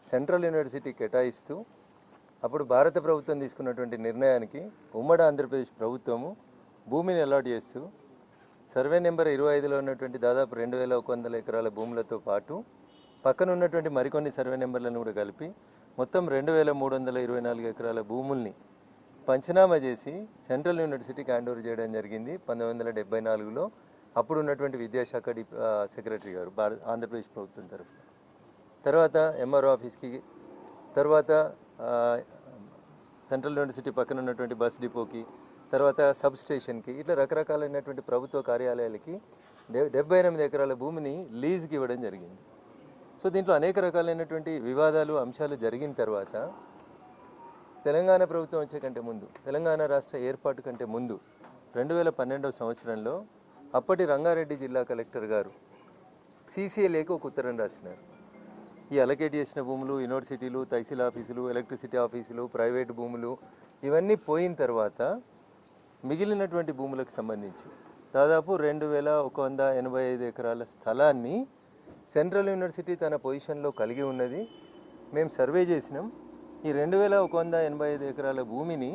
Central university కేటాయిస్తూ అప్పుడు భారత ప్రభుత్వం తీసుకున్నటువంటి నిర్ణయానికి ఉమ్మడి ఆంధ్రప్రదేశ్ ప్రభుత్వము భూమిని అలాట్ చేస్తూ సర్వే నెంబర్ 25లో ఉన్నటువంటి దాదాపు 2100 ఎకరాల భూములతో పాటు పక్కన ఉన్నటువంటి మరికొన్ని సర్వే నెంబర్లను కూడా కలిపి మొత్తం 2324 ఎకరాల భూముల్ని పంచనామా చేసి సెంట్రల్ యూనివర్సిటీకి హ్యాండ్ ఓవర్ చేయడం జరిగింది 1974లో అప్పుడు ఉన్నటువంటి విద్యాశాఖ సెక్రటరీ గారు ఆంధ్రప్రదేశ్ ప్రభుత్వం తరఫున. తర్వాత ఎంఆర్ఓ ఆఫీస్కి, తర్వాత సెంట్రల్ యూనివర్సిటీ పక్కన ఉన్నటువంటి బస్ డిపోకి, తర్వాత సబ్ స్టేషన్కి, ఇట్లా రకరకాలైనటువంటి ప్రభుత్వ కార్యాలయాలకి 78 ఎకరాల భూమిని లీజ్కి ఇవ్వడం జరిగింది. సో దీంట్లో అనేక రకాలైనటువంటి వివాదాలు అంశాలు జరిగిన తర్వాత తెలంగాణ ప్రభుత్వం వచ్చే కంటే ముందు, తెలంగాణ రాష్ట్ర ఏర్పాటు కంటే ముందు 2012వ సంవత్సరంలో అప్పటి రంగారెడ్డి జిల్లా కలెక్టర్ గారు CCLAకి ఒక ఉత్తరం రాసినారు. ఈ అలకేట్ చేసిన భూములు, యూనివర్సిటీలు, తహసీల్ ఆఫీసులు, ఎలక్ట్రిసిటీ ఆఫీసులు, ప్రైవేట్ భూములు ఇవన్నీ పోయిన తర్వాత మిగిలినటువంటి భూములకు సంబంధించి దాదాపు 2185 ఎకరాల స్థలాన్ని సెంట్రల్ యూనివర్సిటీ తన పొజిషన్లో కలిగి ఉన్నది. మేము సర్వే చేసినాం. ఈ 2185 ఎకరాల భూమిని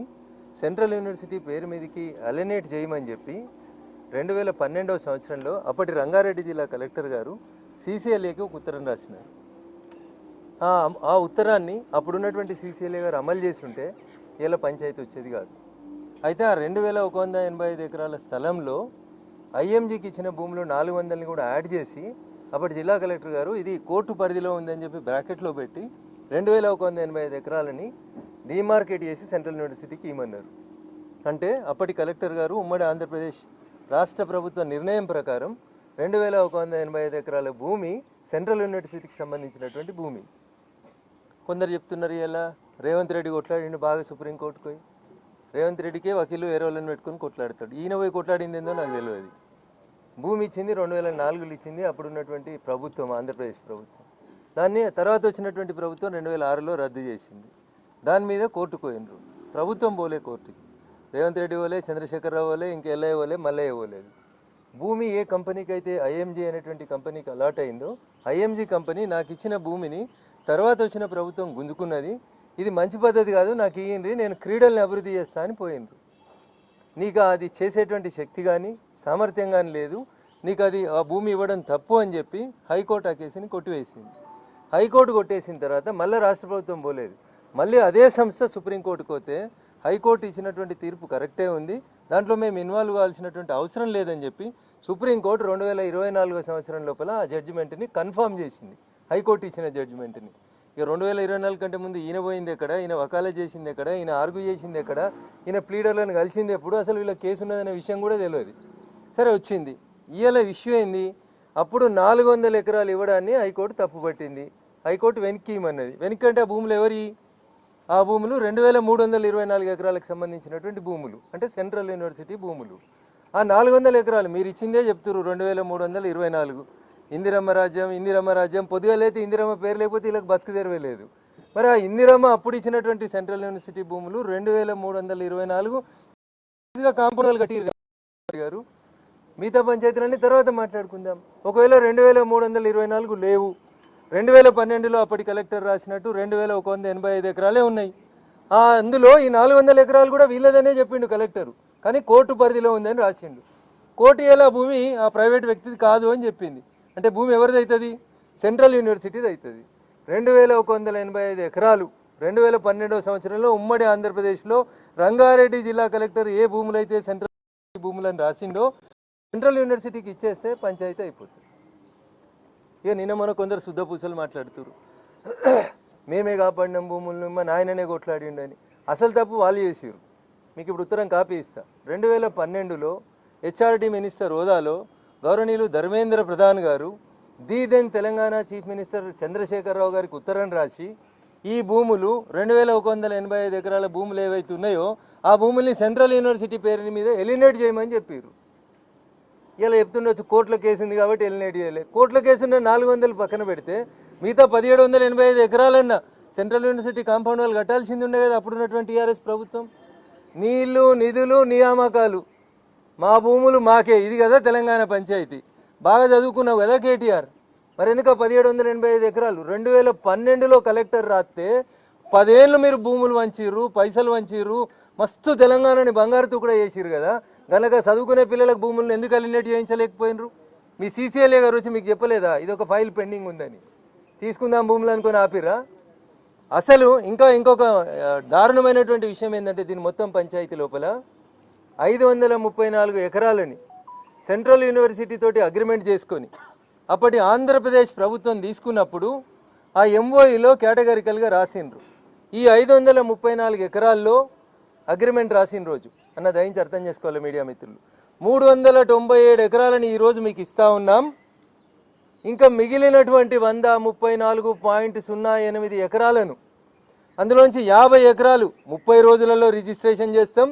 సెంట్రల్ యూనివర్సిటీ పేరు మీదకి అలినేట్ చేయమని చెప్పి 2012వ సంవత్సరంలో అప్పటి రంగారెడ్డి జిల్లా కలెక్టర్ గారు CCLAకి ఒక ఉత్తరం రాసినారు. ఆ ఉత్తరాన్ని అప్పుడున్నటువంటి CCLA గారు అమలు చేసి ఉంటే ఇలా పంచాయతీ వచ్చేది కాదు. అయితే ఆ 2185 ఎకరాల స్థలంలో IMGకి ఇచ్చిన భూములు 400ని కూడా యాడ్ చేసి అప్పటి జిల్లా కలెక్టర్ గారు ఇది కోర్టు పరిధిలో ఉందని చెప్పి బ్రాకెట్లో పెట్టి 2185 ఎకరాలని డిమార్కెట్ చేసి సెంట్రల్ యూనివర్సిటీకి ఇవ్వమన్నారు. అంటే అప్పటి కలెక్టర్ గారు ఉమ్మడి ఆంధ్రప్రదేశ్ రాష్ట్ర ప్రభుత్వ నిర్ణయం ప్రకారం 2185 ఎకరాల భూమి సెంట్రల్ యూనివర్సిటీకి సంబంధించినటువంటి భూమి. కొందరు చెప్తున్నారు ఇలా రేవంత్ రెడ్డి కొట్లాడిండు బాగా సుప్రీంకోర్టుకు పోయి. రేవంత్ రెడ్డికే వకీలు వేరే వాళ్ళని పెట్టుకొని కొట్లాడతాడు. ఈయన పోయి కొట్లాడింది ఏందో నాకు తెలియదు. భూమి ఇచ్చింది 2004లో ఇచ్చింది అప్పుడున్నటువంటి ప్రభుత్వం, ఆంధ్రప్రదేశ్ ప్రభుత్వం. దాన్ని తర్వాత వచ్చినటువంటి ప్రభుత్వం 2006లో రద్దు చేసింది. దాని మీద కోర్టుకు పోయినరు. ప్రభుత్వం పోలే కోర్టుకి. రేవంత్ రెడ్డి పోలే, చంద్రశేఖరరావు పోలే, ఇంకా ఎల్ఐ పోలే, మల్లయ్య పోలేదు. భూమి ఏ కంపెనీకి అయితే IMG అనేటువంటి కంపెనీకి అలాట్ అయిందో IMG కంపెనీ నాకు ఇచ్చిన భూమిని తర్వాత వచ్చిన ప్రభుత్వం గుంజుకున్నది. ఇది మంచి పద్ధతి కాదు, నాకు ఇయ్యండి, నేను క్రీడల్ని అభివృద్ధి చేస్తా అని పోయినరు. నీకు అది చేసేటువంటి శక్తి కానీ సామర్థ్యం కానీ లేదు, నీకు అది ఆ భూమి ఇవ్వడం తప్పు అని చెప్పి హైకోర్టు ఆ కేసుని కొట్టివేసింది. హైకోర్టు కొట్టేసిన తర్వాత మళ్ళీ రాష్ట్ర ప్రభుత్వం పోలేదు. మళ్ళీ అదే సంస్థ సుప్రీంకోర్టుకు పోతే హైకోర్టు ఇచ్చినటువంటి తీర్పు కరెక్టే ఉంది, దాంట్లో మేము ఇన్వాల్వ్ కావాల్సినటువంటి అవసరం లేదని చెప్పి సుప్రీంకోర్టు 2024వ సంవత్సరం లోపల ఆ జడ్జిమెంట్ని కన్ఫర్మ్ చేసింది. హైకోర్టు ఇచ్చిన జడ్జిమెంట్ని. ఇక 2024 కంటే ముందు ఈయన పోయింది ఎక్కడ, ఈయన వకాలత్ చేసింది ఎక్కడ, ఈయన ఆర్గ్యూ చేసింది ఎక్కడ, ఈయన ప్లీడర్లను కలిసింది ఎప్పుడు, అసలు వీళ్ళ కేసు ఉన్నదనే విషయం కూడా తెలియదు. సరే వచ్చింది. ఇవాళ విషయం ఏంది, అప్పుడు 400 ఎకరాలు ఇవ్వడాన్ని హైకోర్టు తప్పుపట్టింది. హైకోర్టు వెనక్కి ఇవ్వమన్నది. వెనక్కి అంటే ఆ భూములు ఎవరి? ఆ భూములు 2324 ఎకరాలకు సంబంధించినటువంటి భూములు, అంటే సెంట్రల్ యూనివర్సిటీ భూములు. ఆ 400 ఎకరాలు మీరు ఇచ్చిందే చెప్తున్నారు 2324. ఇందిరమ్మ రాజ్యం పొద్దుగాలైతే ఇందిరమ్మ పేరు లేకపోతే వీళ్ళకి బతుకు తెరవేలేదు. మరి ఆ ఇందిరమ్మ అప్పుడు ఇచ్చినటువంటి సెంట్రల్ యూనివర్సిటీ భూములు 2324 కాంపౌండ్లు కట్టిగారు. మిగతా పంచాయతీలన్నీ తర్వాత మాట్లాడుకుందాం. ఒకవేళ 2324 లేవు, 2012లో అప్పటి కలెక్టర్ రాసినట్టు 2185 ఎకరాలే ఉన్నాయి. అందులో ఈ 400 ఎకరాలు కూడా వీళ్ళదనే చెప్పిండు కలెక్టరు, కానీ కోర్టు పరిధిలో ఉందని రాసిండు. కోర్టు ఎలా భూమి ఆ ప్రైవేట్ వ్యక్తిది కాదు అని చెప్పింది. అంటే భూమి ఎవరిది అవుతుంది? సెంట్రల్ యూనివర్సిటీది అవుతుంది. 2185 ఎకరాలు 2012వ సంవత్సరంలో ఉమ్మడి ఆంధ్రప్రదేశ్లో రంగారెడ్డి జిల్లా కలెక్టర్ ఏ భూములైతే సెంట్రల్ భూములని రాసిండో సెంట్రల్ యూనివర్సిటీకి ఇచ్చేస్తే పంచాయతీ అయిపోతుంది. ఇక నిన్న మన కొందరు శుద్ధ పూసలు మాట్లాడుతున్నారు, మేమే కాపాడినాం భూములను, మా నాయననే కొట్లాడిండని. అసలు తప్పు వాళ్ళు చేసారు. మీకు ఇప్పుడు ఉత్తరం కాపీ ఇస్తా. 2012లో HRD మినిస్టర్ హోదాలో గౌరవనీయులు ధర్మేంద్ర ప్రధాన్ గారు then Telangana chief minister Chandrashekhar Rao గారికి ఉత్తరం రాసి ఈ భూములు 2185 ఎకరాల భూములు ఏవైతే ఉన్నాయో ఆ భూముల్ని సెంట్రల్ యూనివర్సిటీ పేరు మీద ఎలినేట్ చేయమని చెప్పారు. ఇలా చెప్తుండొచ్చు కోర్టుల కేసు ఉంది కాబట్టి ఎలినేట్ చేయలే. కోర్టుల కేసు ఉన్న 400 పక్కన పెడితే మిగతా 1785 ఎకరాలన్నా సెంట్రల్ యూనివర్సిటీ కాంపౌండ్ వాళ్ళు కట్టాల్సింది ఉండే కదా అప్పుడున్నటువంటి TRS ప్రభుత్వం. నీళ్లు, నిధులు, నియామకాలు, మా భూములు మాకే, ఇది కదా తెలంగాణ పంచాయతీ. బాగా చదువుకున్నావు కదా KTR, మరి ఎందుకు 1785 ఎకరాలు 2012లో కలెక్టర్ రాస్తే 10 ఏళ్ళు మీరు భూములు వంచిర్రు, పైసలు వంచిర్రు, మస్తు తెలంగాణని బంగారు తుకుడా చేసిర్రు కదా. గనక చదువుకునే పిల్లలకు భూములను ఎందుకు అలినేట్ చేయించలేకపోయినరు? మీ సీసీఎల్ఏ గారు వచ్చి మీకు చెప్పలేదా ఇది ఒక ఫైల్ పెండింగ్ ఉందని? తీసుకుందాం భూములు అనుకొని ఆపిరా? అసలు ఇంకొక దారుణమైనటువంటి విషయం ఏంటంటే దీని మొత్తం పంచాయతీ లోపల 534 ఎకరాలని సెంట్రల్ యూనివర్సిటీ తోటి అగ్రిమెంట్ చేసుకొని అప్పటి ఆంధ్రప్రదేశ్ ప్రభుత్వం తీసుకున్నప్పుడు ఆ ఎంఓఈలో కేటగిరికల్గా రాసిండ్రు. ఈ 534 ఎకరాల్లో అగ్రిమెంట్ రాసిన రోజు అన్న దయించి అర్థం చేసుకోవాలి మీడియా మిత్రులు. 397 ఎకరాలని ఈరోజు మీకు ఇస్తా ఉన్నాం. ఇంకా మిగిలినటువంటి 134.08 ఎకరాలను అందులోంచి 50 ఎకరాలు 30 రోజులలో రిజిస్ట్రేషన్ చేస్తాం.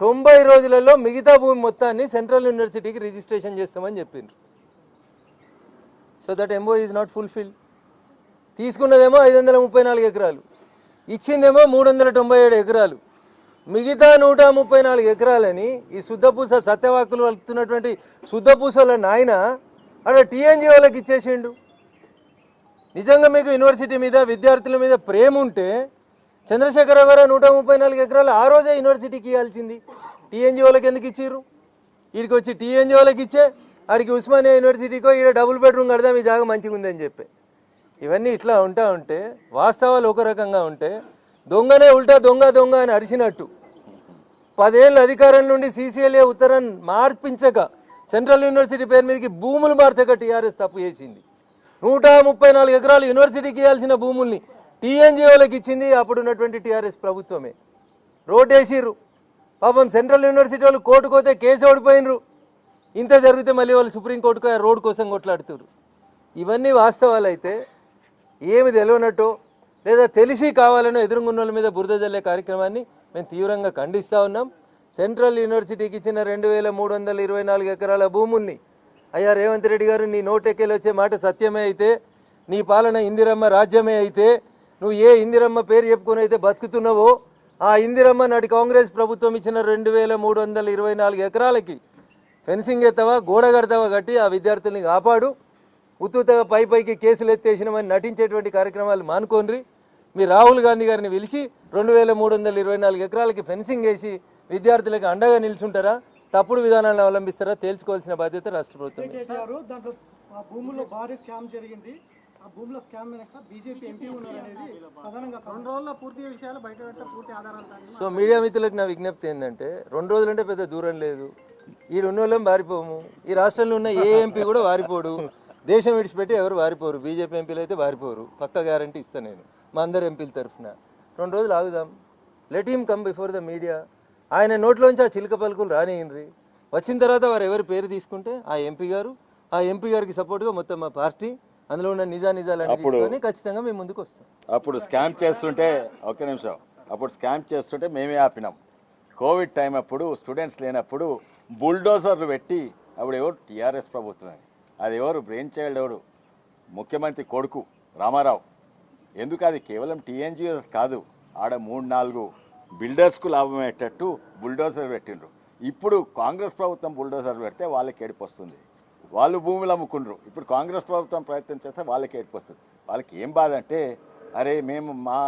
90 రోజులలో మిగతా భూమి మొత్తాన్ని సెంట్రల్ యూనివర్సిటీకి రిజిస్ట్రేషన్ చేస్తామని చెప్పిండ్రు. So that MO is not fulfil. తీసుకున్నదేమో 534 ఎకరాలు, ఇచ్చిందేమో 397 ఎకరాలు. మిగతా 134 ఎకరాలని ఈ శుద్ధపూస సత్యవాకులు వలుతున్నటువంటి శుద్ధపూసల నాయన అక్కడ టీఎన్జిఓలకు ఇచ్చేసిండు. నిజంగా మీకు యూనివర్సిటీ మీద విద్యార్థుల మీద ప్రేమ ఉంటే చంద్రశేఖరరావు గారు 134 ఎకరాలు ఆ రోజే యూనివర్సిటీకి ఇవ్వాల్సింది. టీఎన్జిఓలకు ఎందుకు ఇచ్చిర్రు? వీడికి వచ్చి టీఎన్జిఓలకు ఇచ్చే ఆడికి ఉస్మానియా యూనివర్సిటీకో ఈడ డబుల్ బెడ్రూమ్ కడదాం ఈ జాగా మంచిగా ఉందని చెప్పి. ఇవన్నీ ఇట్లా ఉంటే వాస్తవాలు ఒక రకంగా ఉంటే దొంగనే ఉల్టా దొంగ దొంగ అని అరిచినట్టు 10 ఏళ్ళ అధికారం నుండి సీసీఎల్ఏ ఉత్తరాన్ని మార్పించక సెంట్రల్ యూనివర్సిటీ పేరు మీదకి భూములు మార్చక టీఆర్ఎస్ తప్పు చేసింది. 134 ఎకరాలు యూనివర్సిటీకి ఇవ్వాల్సిన భూముల్ని టీఎన్జిఓలకు ఇచ్చింది అప్పుడున్నటువంటి టీఆర్ఎస్ ప్రభుత్వమే. రోడ్ వేసిర్రు. పాపం సెంట్రల్ యూనివర్సిటీ వాళ్ళు కోర్టుకు పోతే కేసు ఓడిపోయినరు. ఇంత జరిగితే మళ్ళీ వాళ్ళు సుప్రీంకోర్టుకు రోడ్ కోసం కొట్లాడుతున్నారు. ఇవన్నీ వాస్తవాలు అయితే ఏమి తెలియనట్టో లేదా తెలిసి కావాలనో ఎదురుగున్నోళ్ళ మీద బురద జల్లే కార్యక్రమాన్ని మేము తీవ్రంగా ఖండిస్తూ ఉన్నాం. సెంట్రల్ యూనివర్సిటీకి ఇచ్చిన 2324 ఎకరాల భూముల్ని అయ్యా రేవంత్ రెడ్డి గారు నీ నోటెక్కేలు వచ్చే మాట సత్యమే అయితే, నీ పాలన ఇందిరమ్మ రాజ్యమే అయితే, నువ్వు ఏ ఇందిరమ్మ పేరు చెప్పుకొని అయితే బతుకుతున్నావో ఆ ఇందిరమ్మ నాటి కాంగ్రెస్ ప్రభుత్వం ఇచ్చిన 2324 ఎకరాలకి ఫెన్సింగ్ ఎత్తవా, గోడ కడతావా కట్టి ఆ విద్యార్థుల్ని కాపాడు. ఉత్తుతగా పైకి కేసులు ఎత్తేసినామని నటించేటువంటి కార్యక్రమాలు మానుకోండి. మీ రాహుల్ గాంధీ గారిని పిలిచి 2324 ఎకరాలకి ఫెన్సింగ్ వేసి విద్యార్థులకు అండగా నిల్చుంటారా, తప్పుడు విధానాలను అవలంబిస్తారా తేల్చుకోవాల్సిన బాధ్యత రాష్ట్ర ప్రభుత్వం. భూముల్లో భారీ స్కామ్ జరిగింది. ఆ భూముల స్కామ్ వెనక బీజేపీ ఎంపీ ఉన్నారనేది ప్రధానంగా 2 రోజుల్లో పూర్తి విషయాలు బయట పూర్తి ఆధారాలు. సో మీడియా మిత్రులకు నా విజ్ఞప్తి ఏంటంటే 2 రోజులంటే పెద్ద దూరం లేదు. ఈ ఉన్న వాళ్ళం వారిపోము. ఈ రాష్ట్రంలో ఉన్న ఏ ఎంపీ కూడా వారిపోడు. దేశం విడిచిపెట్టి ఎవరు వారిపోరు. బీజేపీ ఎంపీలు అయితే వారిపోరు. పక్క గ్యారంటీ ఇస్తాను నేను మా అందరు ఎంపీల తరఫున. 2 రోజులు ఆగుదాం. Let him come before the media. ఆయన నోట్లోంచి ఆ చిలుక పలుకులు రానియండి. వచ్చిన తర్వాత వారు ఎవరి పేరు తీసుకుంటే ఆ ఎంపీ గారికి సపోర్ట్గా మొత్తం మా పార్టీ అందులో ఉన్న నిజాలన్నీ తీసుకొని ఖచ్చితంగా మేము ముందుకు వస్తాం. అప్పుడు స్కామ్ చేస్తుంటే ఒక్క నిమిషం, అప్పుడు స్కామ్ చేస్తుంటే మేమే ఆపినాం. కోవిడ్ టైం అప్పుడు స్టూడెంట్స్ లేనప్పుడు బుల్డోజర్లు పెట్టి అప్పుడు ఎవరు టీఆర్ఎస్ ప్రభుత్వమే, అది ఎవరు బ్రెయిన్ చైల్డ్ ఎవరు ముఖ్యమంత్రి కొడుకు రామారావు. ఎందుకు అది కేవలం టీఎన్జిఓస్ కాదు, ఆడ 3-4 బిల్డర్స్కు లాభం అయ్యేటట్టు బుల్డోజర్ పెట్టిండ్రు. ఇప్పుడు కాంగ్రెస్ ప్రభుత్వం బుల్డోజర్ పెడితే వాళ్ళకి ఏడుపు వస్తుంది. వాళ్ళు భూములు అమ్ముకుండ్రు. ఇప్పుడు కాంగ్రెస్ ప్రభుత్వం ప్రయత్నం చేస్తే వాళ్ళకి ఏడుపు వస్తుంది. వాళ్ళకి ఏం బాధ అంటే అరే మేము మా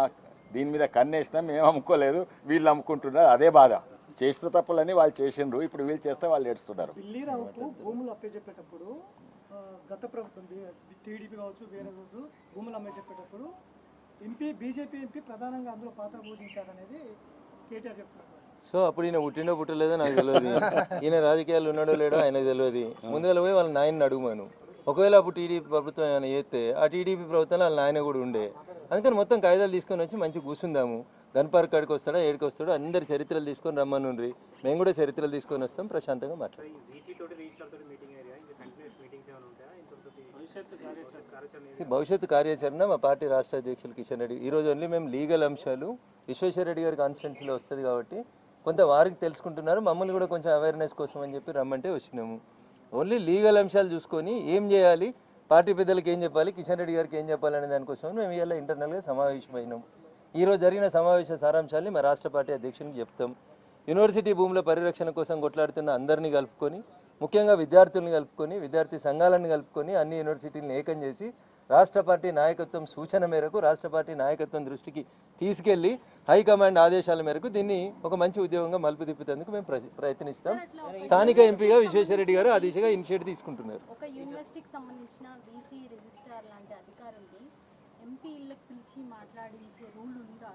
దీని మీద కన్నేసినా మేము అమ్ముకోలేదు, వీళ్ళు అమ్ముకుంటున్నారు, అదే బాధ. చేసిన తప్పులని వాళ్ళు చేసిండ్రు, ఇప్పుడు వీళ్ళు చేస్తే వాళ్ళు ఏడుస్తున్నారు. భూములు అప్పచెప్పేటప్పుడు గత ప్రభుత్వం టీడీపీ కావచ్చు వేరే రోజు భూములు అమ్మేటప్పుడు బీజేపీ ఎంపీ ప్రధానంగా అందులో పాత్ర పోషించారనేది కేటీఆర్ చెప్తున్నారు. సో అప్పుడు ఈయన పుట్టిండో పుట్టలేదో నాకు తెలియదు. ఈయన రాజకీయాలు ఉన్నాడో లేడో ఆయనకు తెలియదు. ముందుగా పోయి వాళ్ళ నాయనని అడుగుమాను. ఒకవేళ అప్పుడు టీడీపీ ప్రభుత్వం ఏమైనా చేస్తే ఆ టీడీపీ ప్రభుత్వంలో వాళ్ళ నాయన కూడా ఉండే. అందుకని మొత్తం కాగితాలు తీసుకొని వచ్చి మంచిగా కూర్చుందాము. గన్ పార్క్ కాడికి వస్తాడా ఏడికి వస్తాడో అందరి చరిత్రలు తీసుకొని రమ్మనుండ్రి. మేము కూడా చరిత్రలు తీసుకొని వస్తాం, ప్రశాంతంగా మాట్లాడతాం. భవిష్యత్తు కార్యాచరణ మా పార్టీ రాష్ట్ర అధ్యక్షులు కిషన్ రెడ్డి ఈరోజు ఓన్లీ మేము లీగల్ అంశాలు విశ్వేశ్వర రెడ్డి గారి కాన్స్టిట్యున్సీలో వస్తుంది కాబట్టి కొంత వారికి తెలుసుకుంటున్నారు, మమ్మల్ని కూడా కొంచెం అవేర్నెస్ కోసం అని చెప్పి రమ్మంటే వచ్చినాము. ఓన్లీ లీగల్ అంశాలు చూసుకొని ఏం చేయాలి, పార్టీ పెద్దలకు ఏం చెప్పాలి, కిషన్ రెడ్డి గారికి ఏం చెప్పాలనే దానికోసం మేము ఇవాళ ఇంటర్నల్గా సమావేశమైనాం. ఈరోజు జరిగిన సమావేశ సారాంశాన్ని మా రాష్ట్ర పార్టీ అధ్యక్షునికి చెప్తాం. యూనివర్సిటీ భూముల పరిరక్షణ కోసం కొట్లాడుతున్న అందరినీ కలుపుకొని ముఖ్యంగా విద్యార్థులను కలుపుకొని విద్యార్థి సంఘాలను కలుపుకొని అన్ని యూనివర్సిటీలను ఏకం చేసి రాష్ట్ర పార్టీ నాయకత్వం సూచన మేరకు రాష్ట్ర పార్టీ నాయకత్వం దృష్టికి తీసుకెళ్లి హైకమాండ్ ఆదేశాల మేరకు దీన్ని ఒక మంచి ఉద్యోగంగా మలుపు తిప్పేందుకు మేము ప్రయత్నిస్తాం. స్థానిక ఎంపీగా విశ్వేశ్వరరెడ్డి గారు ఆ దిశగా ఇనిషియేటివ్ తీసుకుంటున్నారు. ఒక యూనివర్సిటీకి సంబంధించిన వీసీ రిజిస్ట్రార్ లాంటి అధికారుల్ని ఎంపీ ఇళ్ళకి పిలిచి మాట్లాడించే రూల్ ఉందా?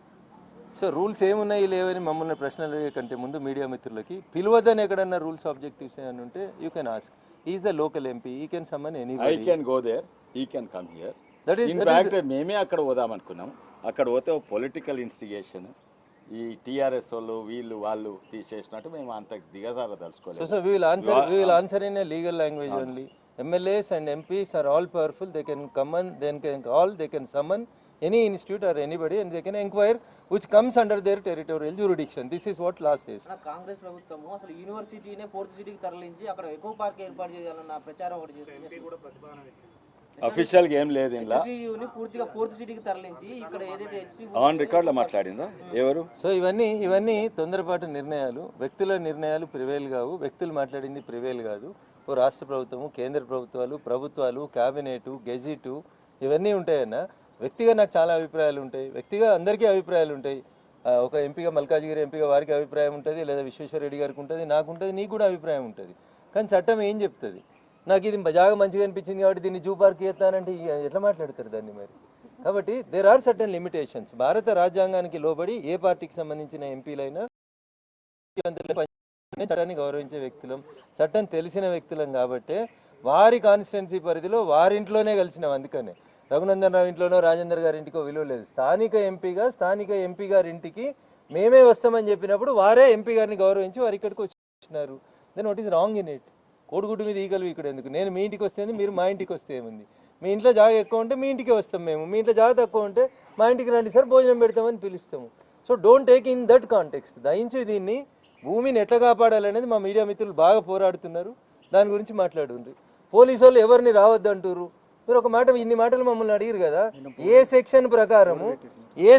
సో రూల్స్ ఏమున్నాయి లేవని మమ్మల్ని ప్రశ్నలు అడిగే కంటే ముందు మీడియా మిత్రులకి పిలువద్దని ఎక్కడన్నా రూల్స్ ఆబ్జెక్టివ్స్ అని ఉంటే you can ask. Is the local MP, he can summon I anybody. Can go there, he can come here. That is- in that is- fact మేమే అక్కడ పోదామనుకున్నాం. అక్కడ పోతే పొలిటికల్ ఇన్స్టిగేషన్, ఈ టీఆర్ఎస్ వాళ్ళు వీళ్ళు వాళ్ళు తీసేసినట్టు మేము అంత దిగజారదలుచుకోలేదు. So we will answer in a legal language only. MLAs and MPs are all powerful. They can come and they can call, they can summon any institute or anybody and they can inquire which comes under their territorial jurisdiction. This is what law says. Congress ప్రభుత్వము అసలు యూనివర్సిటీనే fourth సిటీకి తరలించి అక్కడ ఎక్కువ park ఏర్పాటు చేయాలన్న ప్రచారం ఒకటి చేస్తుంది. అఫీషియల్ గా ఏం లేదు ఇందులో. హెచ్సియుని పూర్తిగా ఫోర్త్ సిటీకి తరలించి ఇక్కడ ఏదైతే ఆన్ రికార్డ్ లో మాట్లాడిందా ఎవరు? సో ఇవన్నీ తొందరపాటు నిర్ణయాలు, వ్యక్తుల నిర్ణయాలు ప్రివేల్ కావు, వ్యక్తులు మాట్లాడింది ప్రివేల్ కాదు. ఓ రాష్ట్ర ప్రభుత్వము, కేంద్ర ప్రభుత్వాలు, క్యాబినెట్, గెజిట్ ఇవన్నీ ఉంటాయన్న. వ్యక్తిగా నాకు చాలా అభిప్రాయాలు ఉంటాయి, వ్యక్తిగా అందరికీ అభిప్రాయాలు ఉంటాయి. ఒక ఎంపీగా మల్కాజ్గిరి ఎంపీగా వారికి అభిప్రాయం ఉంటుంది, లేదా విశ్వేశ్వరరెడ్డి గారికి ఉంటుంది, నాకు ఉంటుంది, నీకు కూడా అభిప్రాయం ఉంటుంది. కానీ చట్టం ఏం చెప్తుంది? నాకు ఇది బాగా మంచిగా అనిపించింది కాబట్టి దీన్ని జూ పార్క్ చేస్తానంటే ఎట్లా మాట్లాడతారు దాన్ని మరి? కాబట్టి దేర్ ఆర్ సర్టన్ లిమిటేషన్స్. భారత రాజ్యాంగానికి లోబడి ఏ పార్టీకి సంబంధించిన ఎంపీలైనా చట్టాన్ని గౌరవించే వ్యక్తులం, చట్టం తెలిసిన వ్యక్తులం. కాబట్టి వారి కాన్స్టిట్యున్సీ పరిధిలో వారింట్లోనే కలిసినాం. అందుకనే రఘునందన్ రావు ఇంట్లోనో రాజేందర్ గారి ఇంటికో విలువ లేదు. స్థానిక ఎంపీ గారి ఇంటికి మేమే వస్తామని చెప్పినప్పుడు వారే ఎంపీ గారిని గౌరవించి వారు ఇక్కడికి వచ్చినారు. Then what is wrong in it? కోడిగుడ్డు మీద ఈగలు ఇక్కడ ఎందుకు? నేను మీ ఇంటికి వస్తే మీరు మా ఇంటికి వస్తే ఏముంది? మీ ఇంట్లో జాగా ఎక్కువ ఉంటే మీ ఇంటికి వస్తాం మేము, మీ ఇంట్లో జాగా తక్కువ ఉంటే మా ఇంటికి రండి సార్ భోజనం పెడతామని పిలుస్తాము. So don't take in that context. దయించి దీన్ని భూమిని ఎట్లా కాపాడాలనేది మా మీడియా మిత్రులు బాగా పోరాడుతున్నారు, దాని గురించి మాట్లాడుండ్రి. పోలీసు వాళ్ళు ఎవరిని రావద్దంటారు? మీరు ఒక మాట, ఇన్ని మాటలు మమ్మల్ని అడిగారు కదా, ఏ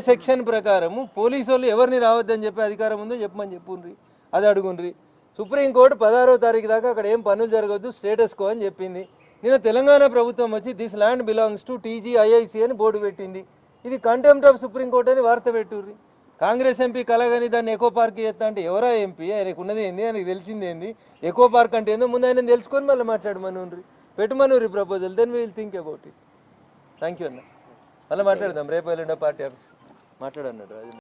సెక్షన్ ప్రకారము పోలీసు వాళ్ళు ఎవరిని రావద్దని చెప్పే అధికారం ఉందో చెప్పమని చెప్పుండ్రి, అది అడుగుండ్రి. సుప్రీంకోర్టు 16వ తారీఖు దాకా అక్కడ ఏం పనులు జరగద్దు, స్టేటస్ కో అని చెప్పింది. నిన్న తెలంగాణ ప్రభుత్వం వచ్చి this land belongs to TGIIC అని బోర్డు పెట్టింది. ఇది కంటెంప్ట్ ఆఫ్ సుప్రీంకోర్టు అని వార్త పెట్టుర్రి. కాంగ్రెస్ ఎంపీ కలగని దాన్ని ఎకో పార్క్ చేస్తా అంటే ఎవరా ఎంపీ? ఆయనకు ఉన్నది ఏంది, ఆయనకు తెలిసింది ఏంది, ఎకో పార్క్ అంటే ఏందో ముందు ఆయన తెలుసుకొని మళ్ళీ మాట్లాడమనుండ్రి, పెట్టమనుర్రి proposal, then we will think about it. Thank you అన్న. మళ్ళీ మాట్లాడదాం రేపు ఎల్లుండో పార్టీ ఆఫీస్ మాట్లాడన్నాడు రాజు.